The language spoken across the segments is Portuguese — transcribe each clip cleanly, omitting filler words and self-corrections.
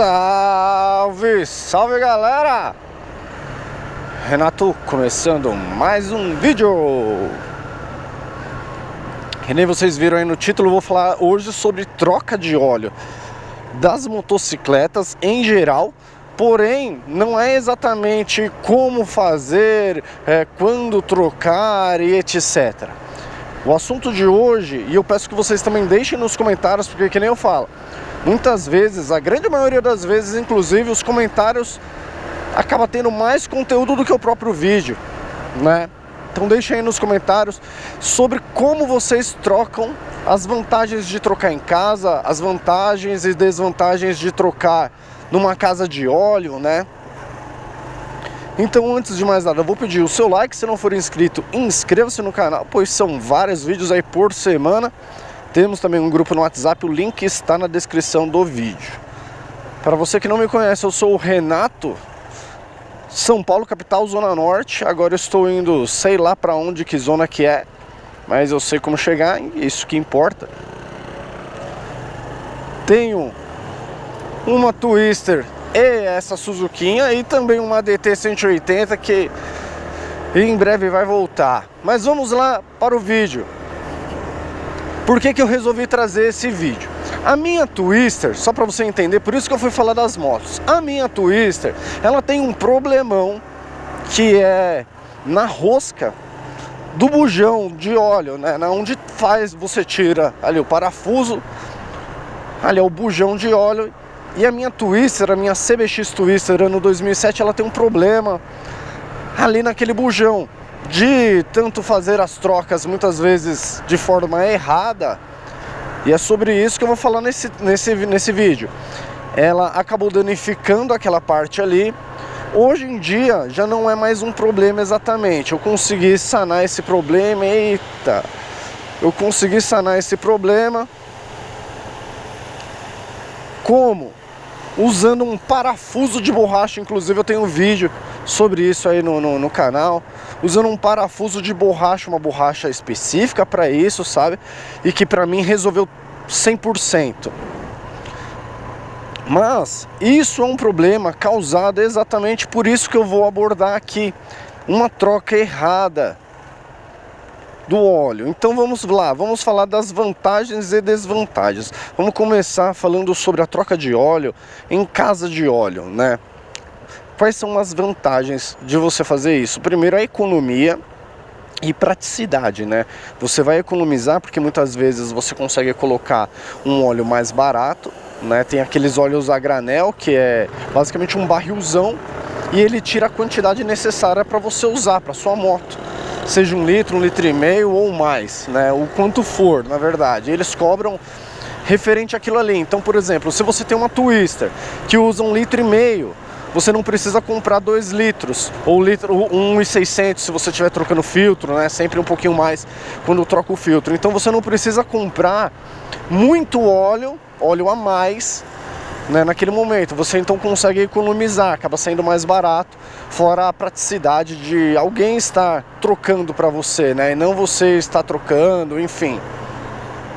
Salve, salve galera! Renato começando mais um vídeo. Que nem vocês viram aí no título, eu vou falar hoje sobre troca de óleo das motocicletas em geral. Porém, não é exatamente como fazer, quando trocar e etc. O assunto de hoje, e eu peço que vocês também deixem nos comentários, porque que nem eu falo, muitas vezes, a grande maioria das vezes, inclusive, os comentários acaba tendo mais conteúdo do que o próprio vídeo, né? Então deixem aí nos comentários sobre como vocês trocam, as vantagens de trocar em casa, as vantagens e desvantagens de trocar numa casa de óleo, né? Então, antes de mais nada, eu vou pedir o seu like. Se não for inscrito, inscreva-se no canal, pois são vários vídeos aí por semana. Temos também um grupo no WhatsApp, o link está na descrição do vídeo. Para você que não me conhece, eu sou o Renato, São Paulo, capital, Zona Norte. Agora eu estou indo, sei lá para onde, que zona que é, mas eu sei como chegar, e isso que importa. Tenho uma Twister e essa Suzuquinha, e também uma DT 180 que em breve vai voltar. Mas vamos lá para o vídeo. Por que eu resolvi trazer esse vídeo? A minha Twister, só para você entender, por isso que eu fui falar das motos. A minha Twister, ela tem um problemão que é na rosca do bujão de óleo, né? Onde você tira ali o parafuso, ali é o bujão de óleo. E a minha Twister, a minha CBX Twister ano 2007, ela tem um problema ali naquele bujão, de tanto fazer as trocas muitas vezes de forma errada. E é sobre isso que eu vou falar nesse vídeo. Ela acabou danificando aquela parte ali. Hoje em dia já não é mais um problema exatamente. Eu consegui sanar esse problema. Eita! Eu consegui sanar esse problema. Como? Usando um parafuso de borracha. Inclusive eu tenho um vídeo sobre isso aí no canal. Usando um parafuso de borracha, uma borracha específica para isso, sabe? E que para mim resolveu 100%. Mas isso é um problema causado exatamente por isso que eu vou abordar aqui. Uma troca errada do óleo. Então vamos lá, vamos falar das vantagens e desvantagens. Vamos começar falando sobre a troca de óleo em casa de óleo, né? Quais são as vantagens de você fazer isso? Primeiro, a economia e praticidade, né? Você vai economizar porque muitas vezes você consegue colocar um óleo mais barato, né? Tem aqueles óleos a granel, que é basicamente um barrilzão, e ele tira a quantidade necessária para você usar para sua moto, seja 1 litro, 1,5 litro ou mais, né? O quanto for, na verdade. Eles cobram referente àquilo ali. Então, por exemplo, se você tem uma Twister que usa 1,5 litro, você não precisa comprar 2 litros, ou 1,600 se você estiver trocando filtro, né? Sempre um pouquinho mais quando troca o filtro. Então você não precisa comprar muito óleo a mais, né, naquele momento. Você então consegue economizar, acaba sendo mais barato, fora a praticidade de alguém estar trocando para você, né? E não você estar trocando, enfim.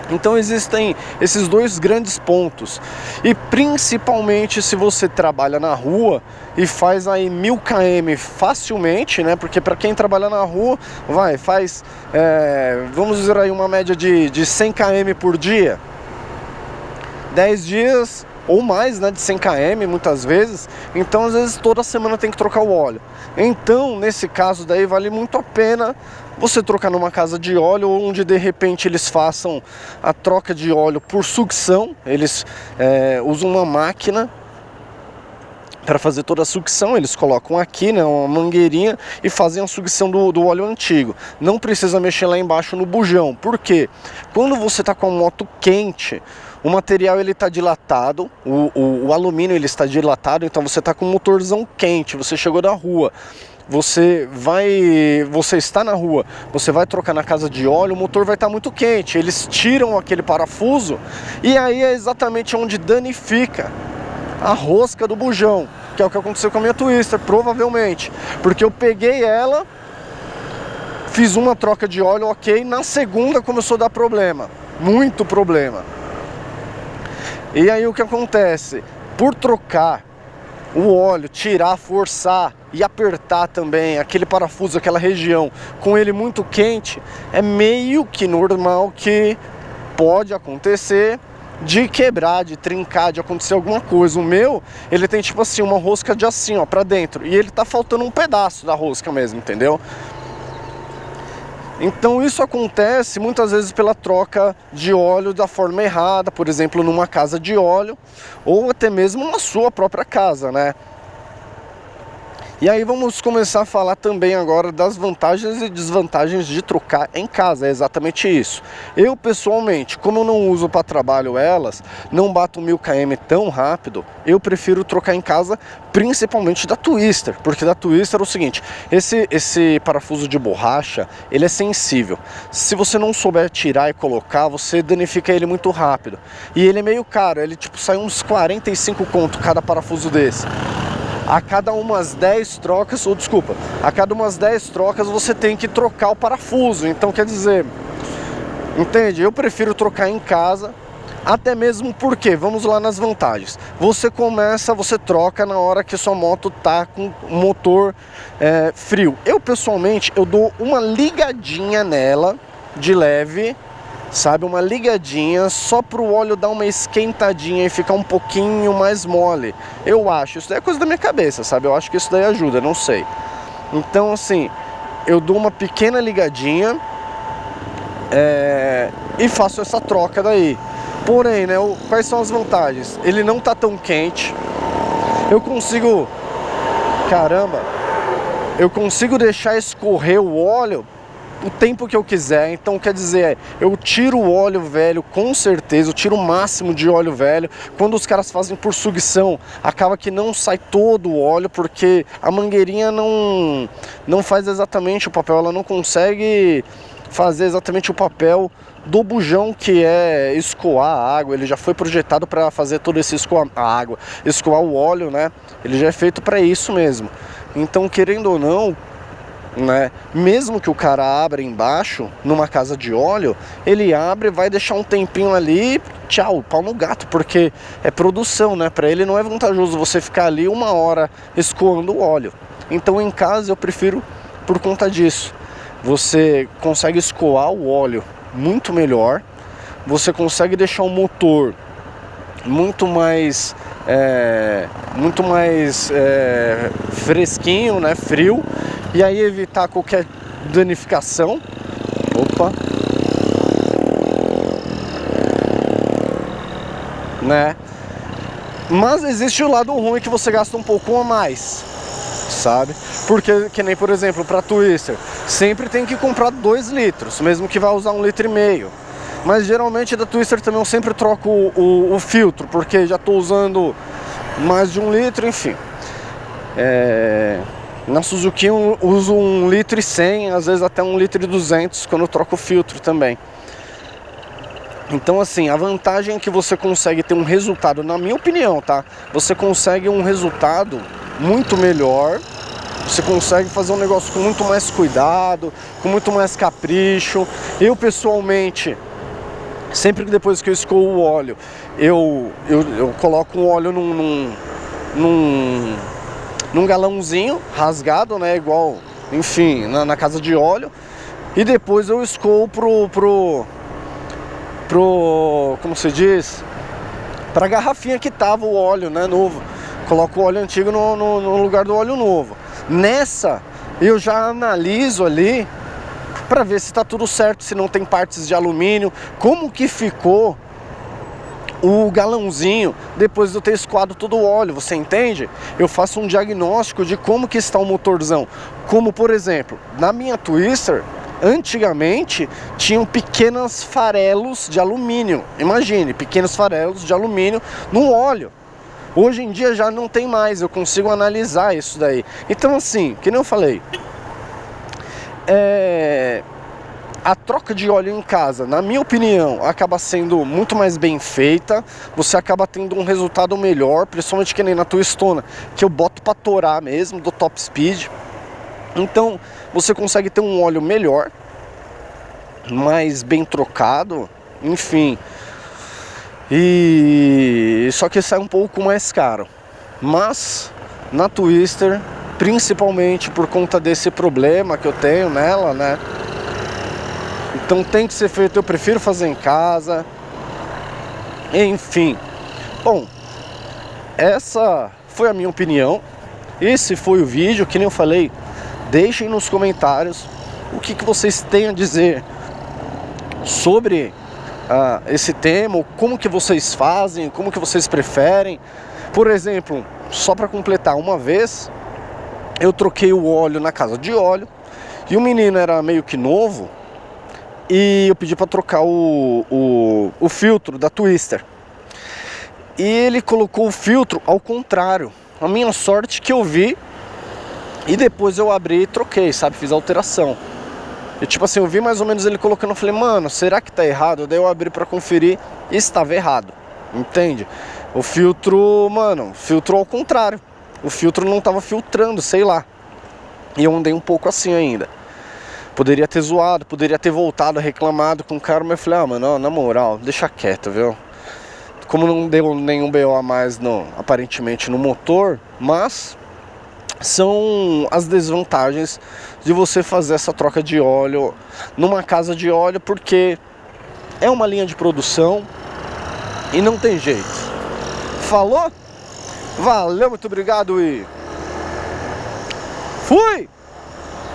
Então existem esses dois grandes pontos. E principalmente se você trabalha na rua e faz aí 1000 km facilmente, né? Porque para quem trabalha na rua, faz, vamos dizer aí, uma média de 100 km por dia. 10 dias ou mais, né, de 100 km muitas vezes. Então às vezes toda semana tem que trocar o óleo. Então nesse caso daí vale muito a pena você trocar numa casa de óleo, onde de repente eles façam a troca de óleo por sucção. Eles usam uma máquina para fazer toda a sucção. Eles colocam aqui, né, uma mangueirinha, e fazem a sucção do óleo antigo. Não precisa mexer lá embaixo no bujão. Por quê? Quando você está com a moto quente, o material ele está dilatado, o alumínio ele está dilatado, então você está com um motorzão quente, você chegou da rua, você está na rua, você vai trocar na casa de óleo, o motor vai estar muito quente, eles tiram aquele parafuso, e aí é exatamente onde danifica a rosca do bujão, que é o que aconteceu com a minha Twister, provavelmente, porque eu peguei ela, fiz uma troca de óleo, ok, na segunda começou a dar problema, muito problema. E aí o que acontece? por trocar o óleo, tirar, forçar e apertar também aquele parafuso, aquela região, com ele muito quente, é meio que normal que pode acontecer de quebrar, de trincar, de acontecer alguma coisa. O meu, ele tem tipo assim, uma rosca de assim, ó, pra dentro, e ele tá faltando um pedaço da rosca mesmo, entendeu? Então isso acontece muitas vezes pela troca de óleo da forma errada, por exemplo, numa casa de óleo, ou até mesmo na sua própria casa, né? E aí vamos começar a falar também agora das vantagens e desvantagens de trocar em casa, é exatamente isso. Eu pessoalmente, como eu não uso para trabalho elas, não bato 1000 km tão rápido, eu prefiro trocar em casa, principalmente da Twister, porque da Twister é o seguinte, esse parafuso de borracha, ele é sensível. Se você não souber tirar e colocar, você danifica ele muito rápido. E ele é meio caro, ele tipo sai uns 45 conto cada parafuso desse. A cada umas 10 trocas, ou desculpa, a cada umas 10 trocas você tem que trocar o parafuso. Então quer dizer, entende? Eu prefiro trocar em casa, até mesmo porque, vamos lá nas vantagens. Você troca na hora que sua moto tá com o motor frio. Eu pessoalmente, eu dou uma ligadinha nela, de leve, sabe, uma ligadinha só para o óleo dar uma esquentadinha e ficar um pouquinho mais mole. Eu acho, isso daí é coisa da minha cabeça, sabe, eu acho que isso daí ajuda, não sei. Então assim, eu dou uma pequena ligadinha e faço essa troca daí. Porém, né, quais são as vantagens? Ele não tá tão quente, eu consigo deixar escorrer o óleo o tempo que eu quiser. Então quer dizer, eu tiro o óleo velho com certeza, eu tiro o máximo de óleo velho. Quando os caras fazem por sucção, acaba que não sai todo o óleo, porque a mangueirinha não faz exatamente o papel, ela não consegue fazer exatamente o papel do bujão, que é escoar a água. Ele já foi projetado para fazer todo esse escoar o óleo, né? Ele já é feito para isso mesmo. Então, querendo ou não, né, mesmo que o cara abra embaixo numa casa de óleo, ele abre, vai deixar um tempinho ali, tchau, pau no gato, porque é produção, né? Para ele não é vantajoso você ficar ali 1 hora escoando o óleo. Então em casa eu prefiro por conta disso. Você consegue escoar o óleo muito melhor, você consegue deixar o motor muito mais fresquinho, né, frio, e aí evitar qualquer danificação. Opa, né? Mas existe o lado ruim, que você gasta um pouco a mais, sabe? Porque, que nem por exemplo, para Twister, sempre tem que comprar 2 litros, mesmo que vá usar 1,5 litro. Mas geralmente da Twister também eu sempre troco o filtro, porque já estou usando mais de 1 litro, enfim. Na Suzuki eu uso 1,1 litro, às vezes até 1,2 litro quando eu troco o filtro também. Então assim, a vantagem é que você consegue ter um resultado, na minha opinião, tá? Você consegue um resultado muito melhor, você consegue fazer um negócio com muito mais cuidado, com muito mais capricho. Eu pessoalmente, sempre que depois que eu escoo o óleo, eu coloco o óleo num galãozinho rasgado, né, igual, enfim, na casa de óleo, e depois eu escoo como se diz, pra garrafinha que tava o óleo, né, novo. Coloco o óleo antigo no lugar do óleo novo. Nessa, eu já analiso ali para ver se tá tudo certo, se não tem partes de alumínio, como que ficou o galãozinho depois de eu ter escoado todo o óleo, você entende? Eu faço um diagnóstico de como que está o motorzão. Como, por exemplo, na minha Twister, antigamente tinham pequenos farelos de alumínio. Imagine, pequenos farelos de alumínio no óleo. Hoje em dia já não tem mais, eu consigo analisar isso daí. Então assim, que nem eu falei, a troca de óleo em casa, na minha opinião, acaba sendo muito mais bem feita. Você acaba tendo um resultado melhor, principalmente que nem na Twistona, que eu boto pra torar mesmo, do top speed. Então você consegue ter um óleo melhor, mais bem trocado, enfim. E só que sai um pouco mais caro. Mas na Twister, principalmente por conta desse problema que eu tenho nela, né? Então tem que ser feito, eu prefiro fazer em casa. Enfim. Bom, essa foi a minha opinião. Esse foi o vídeo, que nem eu falei. Deixem nos comentários o que vocês têm a dizer sobre esse tema, como que vocês fazem, como que vocês preferem. Por exemplo, só para completar, uma vez eu troquei o óleo na casa de óleo e o menino era meio que novo e eu pedi para trocar o filtro da Twister. E ele colocou o filtro ao contrário. A minha sorte que eu vi e depois eu abri e troquei, sabe? Fiz a alteração. E tipo assim, eu vi mais ou menos ele colocando, eu falei, mano, será que tá errado? Daí eu abri pra conferir e estava errado, entende? O filtro, mano, filtrou ao contrário. O filtro não tava filtrando, sei lá. E eu andei um pouco assim ainda. Poderia ter zoado, poderia ter voltado, reclamado com o cara, mas eu falei, mano, na moral, deixa quieto, viu? Como não deu nenhum BO a mais, aparentemente, no motor, mas são as desvantagens de você fazer essa troca de óleo numa casa de óleo, porque é uma linha de produção e não tem jeito. Falou? Valeu, muito obrigado e fui!